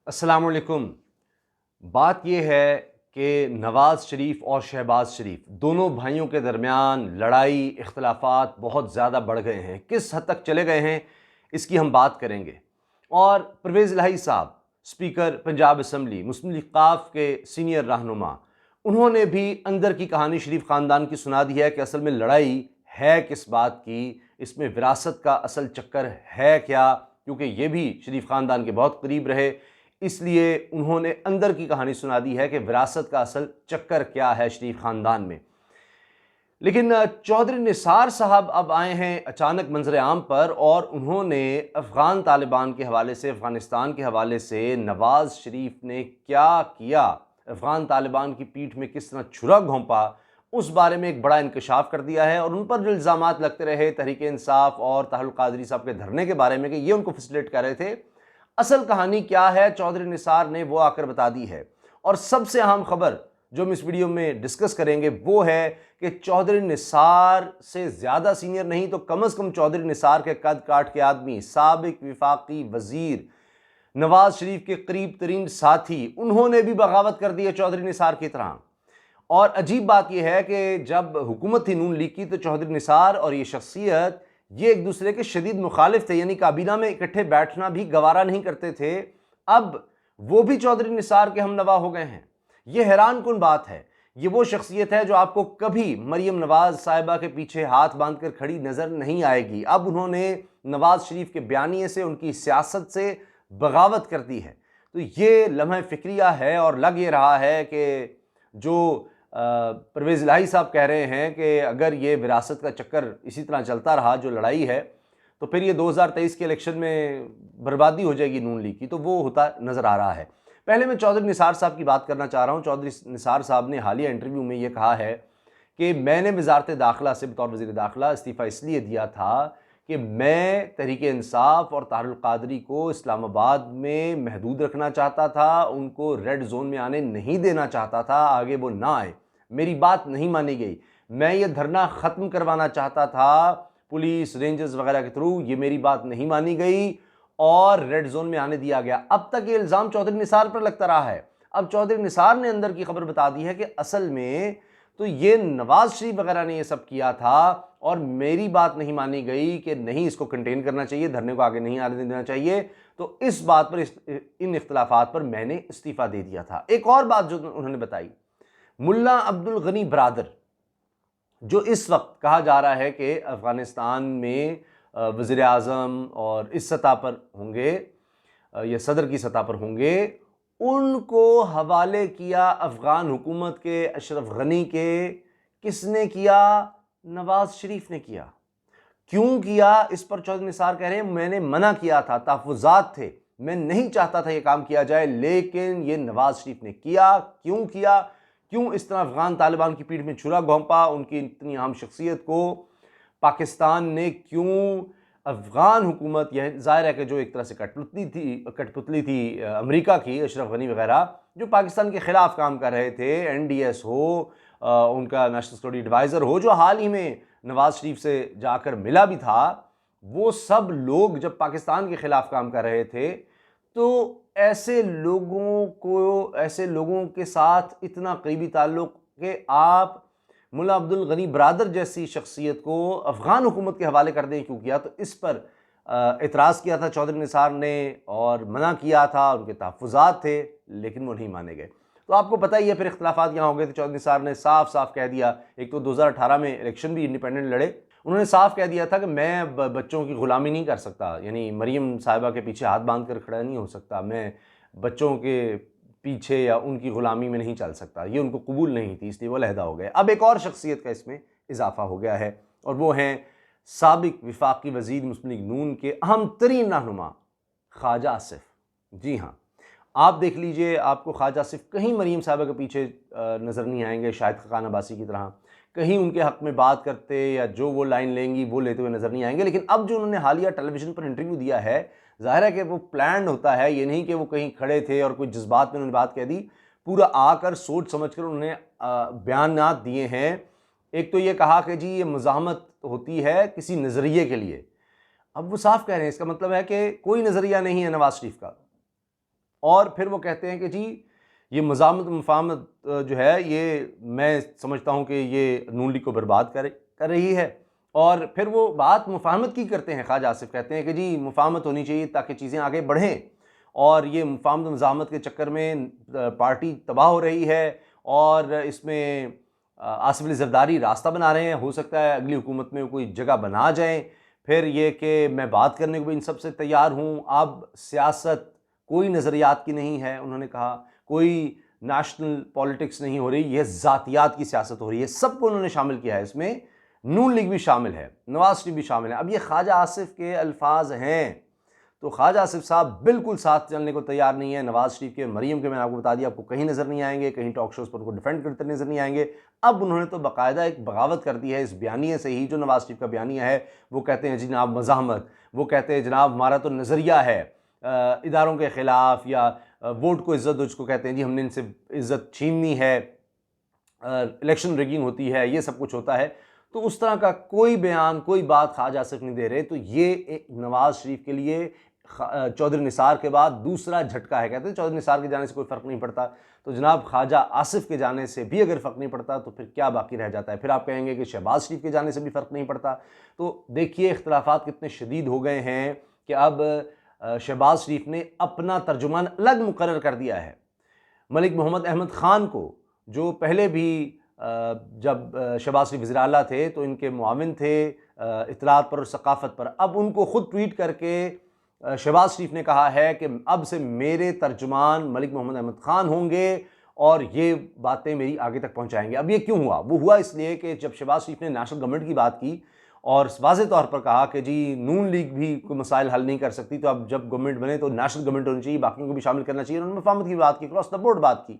अस्सलाम वालेकुम। बात यह है कि नवाज़ शरीफ और शहबाज शरीफ दोनों भाइयों के दरमियान लड़ाई इख्तलाफात बहुत ज़्यादा बढ़ गए हैं। किस हद तक चले गए हैं इसकी हम बात करेंगे। और परवेज़ इलाही साहब, स्पीकर पंजाब असम्बली, मुस्लिम लीग काफ के सीनियर रहनुमा, उन्होंने भी अंदर की कहानी शरीफ ख़ानदान की सुना दी है कि असल में लड़ाई है किस बात की, इसमें विरासत का असल चक्कर है क्या, क्योंकि ये भी शरीफ ख़ानदान के बहुत करीब रहे, इसलिए उन्होंने अंदर की कहानी सुना दी है कि विरासत का असल चक्कर क्या है शरीफ ख़ानदान में। लेकिन चौधरी निसार साहब अब आए हैं अचानक मंजर आम पर और उन्होंने अफ़गान तालिबान के हवाले से, अफ़गानिस्तान के हवाले से नवाज़ शरीफ ने क्या किया, अफ़गान तालिबान की पीठ में किस तरह छुरा घोंपा, उस बारे में एक बड़ा इंकशाफ कर दिया है। और उन पर जो इल्ज़ामात लगते रहे तहरीक इंसाफ और तारुल कादरी साहब के धरने के बारे में कि ये उनको फैसिलिटेट कर रहे थे, असल कहानी क्या है चौधरी निसार ने वो आकर बता दी है। और सबसे अहम खबर जो हम इस वीडियो में डिस्कस करेंगे वो है कि चौधरी निसार से ज़्यादा सीनियर नहीं तो कम से कम चौधरी निसार के कद काट के आदमी, साबिक विफाकी वजीर, नवाज शरीफ के करीब तरीन साथी, उन्होंने भी बगावत कर दी है चौधरी निसार की तरह। और अजीब बात यह है कि जब हुकूमत थी नून लीग की तो चौधरी निसार और ये शख्सियत ये एक दूसरे के शदीद मुखालिफ थे, यानी काबीना में इकट्ठे बैठना भी गवारा नहीं करते थे। अब वो भी चौधरी निसार के हम नवा हो गए हैं। ये हैरान कुन बात है। ये वो शख्सियत है जो आपको कभी मरियम नवाज साहिबा के पीछे हाथ बांधकर खड़ी नजर नहीं आएगी। अब उन्होंने नवाज शरीफ के बयानिए से, उनकी सियासत से बगावत कर दी है। तो ये लम्हा फिक्रिया है और लग ये रहा है कि जो परवेज़ इलाही साहब कह रहे हैं कि अगर ये विरासत का चक्कर इसी तरह चलता रहा, जो लड़ाई है, तो फिर ये 2023 के इलेक्शन में बर्बादी हो जाएगी नून लीग की, तो वो होता नज़र आ रहा है। पहले मैं चौधरी निसार साहब की बात करना चाह रहा हूँ। चौधरी निसार साहब ने हालिया इंटरव्यू में ये कहा है कि मैंने वजारत दाखिला से बतौर वज़ीर दाखिला इस्तीफ़ा इसलिए दिया था कि मैं तहरीक इंसाफ और तारुल कादरी को इस्लामाबाद में महदूद रखना चाहता था, उनको रेड जोन में आने नहीं देना चाहता था, आगे वो ना आए। मेरी बात नहीं मानी गई। मैं ये धरना ख़त्म करवाना चाहता था पुलिस, रेंजर्स वगैरह के थ्रू, ये मेरी बात नहीं मानी गई और रेड जोन में आने दिया गया। अब तक ये इल्ज़ाम चौधरी निसार पर लगता रहा है। अब चौधरी निसार ने अंदर की खबर बता दी है कि असल में तो ये नवाज शरीफ वगैरह ने ये सब किया था और मेरी बात नहीं मानी गई कि नहीं, इसको कंटेन करना चाहिए, धरने को आगे नहीं आने देना चाहिए। तो इस बात पर, इन इख्तलाफात पर मैंने इस्तीफ़ा दे दिया था। एक और बात जो उन्होंने बताई, मुल्ला अब्दुल गनी बरादर, जो इस वक्त कहा जा रहा है कि अफ़गानिस्तान में वज़ीर आज़म और इस सतह पर होंगे या सदर की सतह पर होंगे, उनको हवाले किया अफ़गान हुकूमत के, अशरफ गनी के। किसने किया? नवाज शरीफ ने किया। क्यों किया? इस पर चौधरी निसार कह रहे हैं मैंने मना किया था, तहफ़्फ़ुज़ात थे, मैं नहीं चाहता था ये काम किया जाए, लेकिन ये नवाज शरीफ ने किया। क्यों किया? क्यों इस तरह अफ़गान तालिबान की पीठ में छुरा घोंपा? उनकी इतनी अहम शख्सियत को पाकिस्तान ने क्यों, अफ़गान हुकूमत, यह ज़ाहिर है कि जो एक तरह से कठपुतली थी अमेरिका की, अशरफ गनी वगैरह, जो पाकिस्तान के ख़िलाफ़ काम कर रहे थे, NDS हो, उनका नेशनल सिक्योरिटी एडवाइज़र हो, जो हाल ही में नवाज शरीफ से जाकर मिला भी था, वो सब लोग जब पाकिस्तान के ख़िलाफ़ काम कर रहे थे, तो ऐसे लोगों के साथ इतना करीबी ताल्लुक़ कि आप मुल्ला अब्दुल गनी बरादर जैसी शख्सियत को अफ़गान हुकूमत के हवाले कर दें, क्यों किया? तो इस पर एतराज़ किया था चौधरी निसार ने और मना किया था, उनके तहफ़्फ़ुज़ात थे, लेकिन वो नहीं माने गए। तो आपको पता ही है फिर इख्तलाफात यहाँ हो गए थे। चौधरी निसार ने साफ साफ कह दिया, एक तो 2018 में इलेक्शन भी इंडिपेंडेंट लड़े, उन्होंने साफ कह दिया था कि मैं बच्चों की ग़ुलामी नहीं कर सकता, यानी मरियम साहिबा के पीछे हाथ बांध कर खड़ा नहीं हो सकता, मैं बच्चों के पीछे या उनकी ग़ुलामी में नहीं चल सकता। ये उनको कबूल नहीं थी, इसलिए वो अलहदा हो गए। अब एक और शख्सियत का इसमें इजाफा हो गया है और वो हैं साबिक विफाकी वज़ीर मुस्लिम लीग नून के अहम तरीन रहनुमा ख्वाजा आसिफ। जी हाँ, आप देख लीजिए, आपको ख्वाजा आसिफ कहीं मरीम साहिबा के पीछे नज़र नहीं आएंगे, शाहिद खान अब्बासी की तरह कहीं उनके हक़ में बात करते या जो वो लाइन लेंगी वो लेते हुए नज़र नहीं आएंगे। लेकिन अब जो उन्होंने हालिया टेलीविज़न पर इंटरव्यू दिया है, ज़ाहिर है कि वो प्लान्ड होता है, ये नहीं कि वो कहीं खड़े थे और कोई जज्बात में उन्होंने बात कह दी। पूरा आकर सोच समझ कर उन्होंने बयानात दिए हैं। एक तो ये कहा कि जी ये मुज़ाहमत होती है किसी नज़रिए के लिए। अब वो साफ कह रहे हैं, इसका मतलब है कि कोई नज़रिया नहीं है नवाज शरीफ का, और फिर वो कहते हैं कि जी ये मज़ामत मुफाहमत जो है ये मैं समझता हूँ कि ये नून लीग को बर्बाद कर रही है। और फिर वो बात मुफाहमत की करते हैं। ख्वाजा आसिफ कहते हैं कि जी मुफाहमत होनी चाहिए ताकि चीज़ें आगे बढ़ें, और ये मुफाहमत मज़ामत के चक्कर में पार्टी तबाह हो रही है और इसमें आसिफ अली ज़रदारी रास्ता बना रहे हैं। हो सकता है अगली हुकूमत में कोई जगह बना जाएँ। फिर ये कि मैं बात करने को भी इन सब से तैयार हूँ। अब सियासत कोई नज़रियात की नहीं है, उन्होंने कहा कोई नेशनल पॉलिटिक्स नहीं हो रही, यह ज़ातियात की सियासत हो रही है। सबको उन्होंने शामिल किया है, इसमें नून लीग भी शामिल है, नवाज शरीफ भी शामिल है। अब ये ख्वाजा आसिफ के अल्फाज हैं, तो ख्वाजा आसिफ साहब बिल्कुल साथ चलने को तैयार नहीं है। नवाज शरीफ के मरीम के मैंने आपको बता दिया, आपको कहीं नज़र नहीं आएंगे, कहीं टॉक शोज़ पर उनको डिफेंड करते नज़र नहीं आएंगे। अब उन्होंने तो बाकायदा एक बगावत कर दी है इस बयानिए से ही, जो नवाज शरीफ का बयानिया है। वो कहते हैं जनाब मज़ाहमत, वो कहते हैं जनाब हमारा तो नज़रिया है इदारों के ख़िलाफ़, या वोट को इज़्ज़त दो, जिसको कहते हैं जी हमने इनसे इज़्ज़त छीननी है, इलेक्शन रिगिंग होती है, ये सब कुछ होता है। तो उस तरह का कोई बयान, कोई बात ख्वाजा आसिफ नहीं दे रहे। तो ये नवाज शरीफ के लिए चौधरी निसार के बाद दूसरा झटका है। कहते हैं चौधरी निसार के जाने से कोई फ़र्क नहीं पड़ता, तो जनाब ख्वाजा आसिफ के जाने से भी अगर फ़र्क नहीं पड़ता तो फिर क्या बाकी रह जाता है। फिर आप कहेंगे कि शहबाज शरीफ के जाने से भी फ़र्क नहीं पड़ता। तो देखिए इख्तलाफात कितने शदीद हो गए हैं कि अब शहबाज शरीफ ने अपना तर्जुमान अलग मुकर्रर कर दिया है। मलिक मोहम्मद अहमद ख़ान को, जो पहले भी जब शहबाज शरीफ वज़ीर आला थे तो इनके मुआविन थे इत्तलात पर और सकाफ़त पर, अब उनको ख़ुद ट्वीट करके शहबाज शरीफ ने कहा है कि अब से मेरे तर्जुमान मलिक मोहम्मद अहमद ख़ान होंगे और ये बातें मेरी आगे तक पहुँचाएँगे। अब ये क्यों हुआ? वो हुआ इसलिए कि जब शहबाज शरीफ ने नेशनल गवर्नमेंट की बात की और वाज़ेह तौर पर कहा कि जी नून लीग भी कोई मसाइल हल नहीं कर सकती, तो अब जब गवर्नमेंट बने तो नेशनल गवर्नमेंट होनी चाहिए, बाकियों को भी शामिल करना चाहिए। उन्होंने मुफाहमत की बात की, क्रॉस द बोर्ड बात की।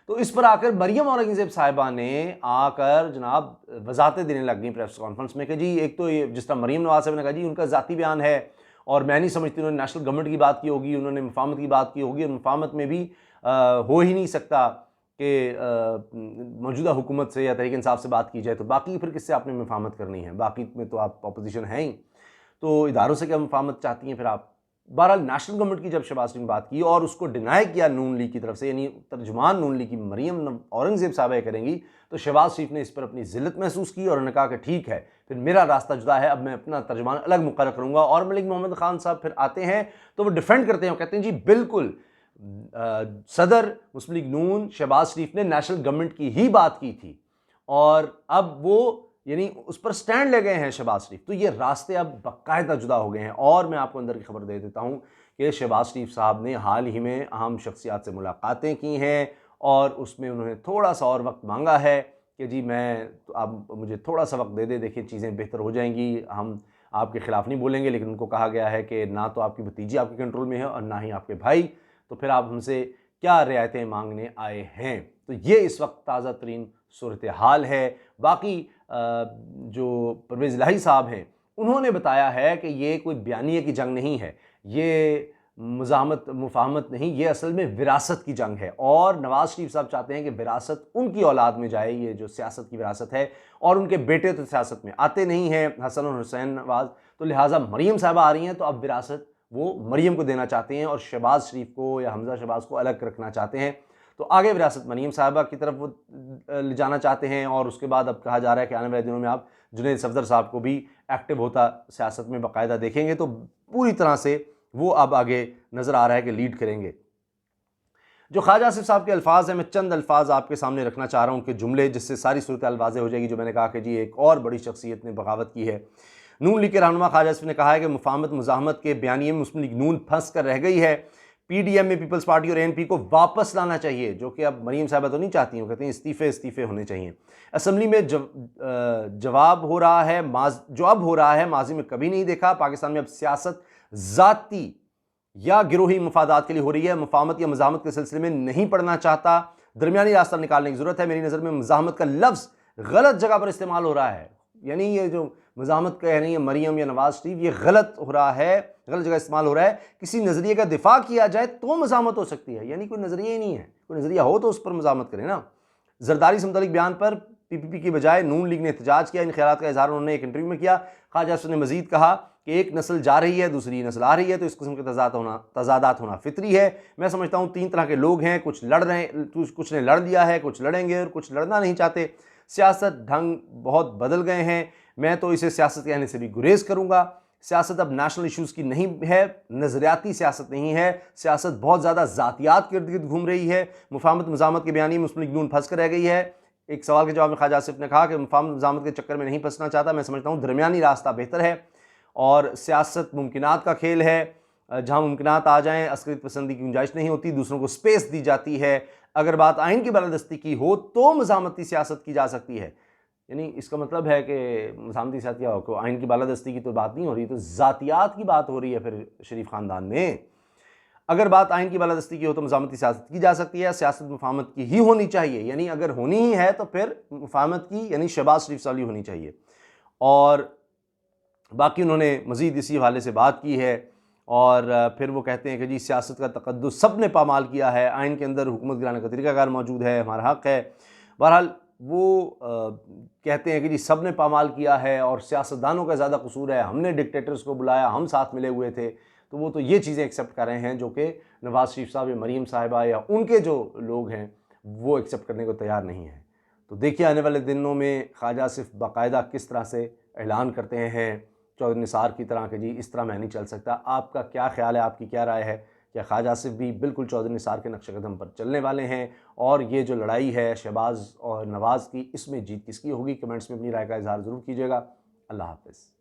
तो इस पर आकर मरियम औरंगज़ेब साहिबा ने आकर जनाब वजाहतें देने लग गई प्रेस कॉन्फ्रेंस में कि जी एक तो ये जिस तरह मरियम नवाज साहब ने कहा जी उनका ज़ाती बयान है और मैं नहीं समझती उन्होंने नेशनल गवर्नमेंट की बात की होगी, उन्होंने मुफाहमत की बात की होगी, और मुफाहमत में भी हो ही नहीं सकता कि मौजूदा हुकूमत से या तहरीक इंसाफ से बात की जाए, तो बाकी फिर किससे आपने मुफाहमत करनी है? बाकी में तो आप अपोजिशन हैं ही, तो इदारों से क्या मुफाहमत चाहती हैं फिर आप? बहरहाल नेशनल गवर्नमेंट की जब शहबाज शरीफ ने बात की और उसको डिनाई किया नून लीग की तरफ से, यानी तर्जुमान नून लीग की मरियम औरंगज़ेब साहबा करेंगी, तो शहबाज शरीफ ने इस पर अपनी ज़िल्लत महसूस की और उन्होंने कहा कि ठीक है फिर मेरा रास्ता जुदा है, अब मैं अपना तर्जुमान अलग मुकर्रर करूँगा। और मलिक मोहम्मद ख़ान साहब फिर आते हैं तो वो डिफेंड करते हैं, कहते हैं जी बिल्कुल सदर मुस्लिम लीग नून शहबाज शरीफ ने नेशनल गवर्नमेंट की ही बात की थी और अब वो यानी उस पर स्टैंड ले गए हैं शहबाज शरीफ। तो ये रास्ते अब बाकायदा जुदा हो गए हैं। और मैं आपको अंदर की खबर दे देता हूँ कि शहबाज शरीफ साहब ने हाल ही में अहम शख्सियात से मुलाकातें की हैं और उसमें उन्होंने थोड़ा सा और वक्त मांगा है कि जी मैं तो अब मुझे थोड़ा सा वक्त दे दे, देखिए चीज़ें बेहतर हो जाएंगी, हम आपके ख़िलाफ़ नहीं बोलेंगे। लेकिन उनको कहा गया है कि ना तो आपकी भतीजी आपके कंट्रोल में है और ना ही आपके भाई, तो फिर आप हमसे क्या रियायतें मांगने आए हैं? तो ये इस वक्त ताज़ा तरीन सूरत हाल है। बाकी जो परवेज़ इलाही साहब हैं उन्होंने बताया है कि ये कोई बयानिए की जंग नहीं है, ये मुज़ाहमत मुफाहमत नहीं, ये असल में विरासत की जंग है। और नवाज़ शरीफ साहब चाहते हैं कि विरासत उनकी औलाद में जाए, ये जो सियासत की विरासत है, और उनके बेटे तो सियासत में आते नहीं हैं, हसन और हुसैन नवाज़, तो लिहाजा मरियम साहबा आ रही हैं तो अब विरासत वो मरियम को देना चाहते हैं और शहबाज शरीफ को या हमजा शहबाज को अलग रखना चाहते हैं। तो आगे विरासत मरियम साहबा की तरफ वो ले जाना चाहते हैं। और उसके बाद अब कहा जा रहा है कि आने वाले दिनों में आप जुनैद सफदर साहब को भी एक्टिव होता सियासत में बाकायदा देखेंगे, तो पूरी तरह से वो अब आगे नज़र आ रहा है कि लीड करेंगे। जो ख्वाजा आसिफ साहब के अल्फाज हैं, मैं चंद अल्फाज आपके सामने रखना चाह रहा हूँ, उनके जुमले, जिससे सारी सूरत वाज़ेह हो जाएगी। जो मैंने कहा कि जी एक और बड़ी शख्सियत ने बगावत की है। नून लीग के रहनुमा ख्वाजा आसिफ ने कहा है कि मुफाहमत मुज़ाहमत के बयानिए में मुस्लिम लीग नून फंस कर रह गई है, पीडीएम में पीपल्स पार्टी और एनपी को वापस लाना चाहिए, जो कि अब मरियम साहबा तो नहीं चाहती हैं, कहते हैं इस्तीफ़े होने चाहिए। असम्बली में जवाब हो रहा है, जो अब हो रहा है माजी में कभी नहीं देखा। पाकिस्तान में अब सियासत ज़ाती या गिरोही मफादात के लिए हो रही है, मुफाहमत या मज़ाहमत के सिलसिले में नहीं पढ़ना चाहता, दरमियानी रास्ता निकालने की ज़रूरत है। मेरी नज़र में मज़ाहमत का लफ्ज़ गलत जगह पर इस्तेमाल हो रहा है, यानी ये जो मज़ाहमत कह रही है मरियम या नवाज शरीफ, ये गलत हो रहा है, गलत जगह इस्तेमाल हो रहा है। किसी नज़रिए का दिफा किया जाए तो मज़ाहमत हो सकती है, यानी कोई नज़रिया ही नहीं है, कोई नज़रिया हो तो उस पर मज़ाहमत करें ना। जरदारी से मुतालिक बयान पर PPP की बजाय नून लीग ने एहतजाज किया। इन ख्यालात का इजहार उन्होंने एक इंटरव्यू में किया। ख्वाजा आसिफ ने मजीद कहा कि एक नस्ल जा रही है, दूसरी नस्ल आ रही है, तो इस किस्म के तजादात होना फितरी है। मैं समझता हूँ 3 तरह के लोग हैं, कुछ लड़ रहे हैं, कुछ ने लड़ दिया है, कुछ लड़ेंगे और कुछ लड़ना नहीं चाहते। सियासत ढंग बहुत बदल गए हैं। मैं तो इसे सियासत कहने से भी गुरेज करूँगा। सियासत अब नेशनल इश्यूज़ की नहीं है, नज़रियाती सियासत नहीं है। सियासत बहुत ज़्यादा ज़ातियात के इर्द गिर्द घूम रही है। मुफाहमत मज़ामत के बयानी में मुस्लिम लीग नून फंस कर रह गई है। एक सवाल के जवाब में ख्वाजा आसिफ ने कहा कि मुफाहमत मज़ामत के चक्कर में नहीं फंसना चाहता। मैं समझता हूँ दरमियानी रास्ता बेहतर है और सियासत मुमकिनात का खेल है। जहाँ मुमकिनात आ जाएँ, अस्करियत पसंदी की गुंजाइश नहीं होती, दूसरों को स्पेस दी जाती है। अगर बात आइन की बालादस्ती की हो तो मज़ामती सियासत की जा सकती है। यानी इसका मतलब है कि मज़ामती सियासत क्या हो, आइन की बालादस्ती की तो बात नहीं हो रही, तो ज़ातियात की बात हो रही है। फिर शरीफ ख़ानदान में अगर बात आइन की बालादस्ती की हो तो मज़ामती सियासत की जा सकती है। सियासत मुफाहमत की ही होनी चाहिए, यानी अगर होनी ही है तो फिर मुफाहमत की, यानी शहबाज शरीफ साली होनी चाहिए। और बाकी उन्होंने मज़ीद इसी हवाले से बात की है और फिर वो कहते हैं कि जी सियासत का तक़द्दुस सब ने पामाल किया है, आइन के अंदर हुकूमत गिराने का तरीक़ाकार मौजूद है, हमारा हक़ है। बहरहाल वो कहते हैं कि जी सब ने पामाल किया है और सियासतदानों का ज़्यादा कसूर है, हमने डिक्टेटर्स को बुलाया, हम साथ मिले हुए थे। तो वो तो ये चीज़ें एक्सेप्ट कर रहे हैं जो कि नवाज़ शरीफ साहब या मरीम साहिबा या उनके जो लोग हैं वो एक्सेप्ट करने को तैयार नहीं हैं। तो देखिए आने वाले दिनों में ख्वाजा आसिफ बाकायदा किस तरह से ऐलान करते हैं चौधरी निसार की तरह के जी इस तरह मैं नहीं चल सकता। आपका क्या ख्याल है, आपकी क्या राय है? क्या ख्वाजा आसिफ भी बिल्कुल चौधरी निसार के नक्शे कदम पर चलने वाले हैं? और ये जो लड़ाई है शहबाज और नवाज़ की, इसमें जीत किसकी होगी? कमेंट्स में अपनी राय का इजहार ज़रूर कीजिएगा। अल्लाह हाफ़िज़।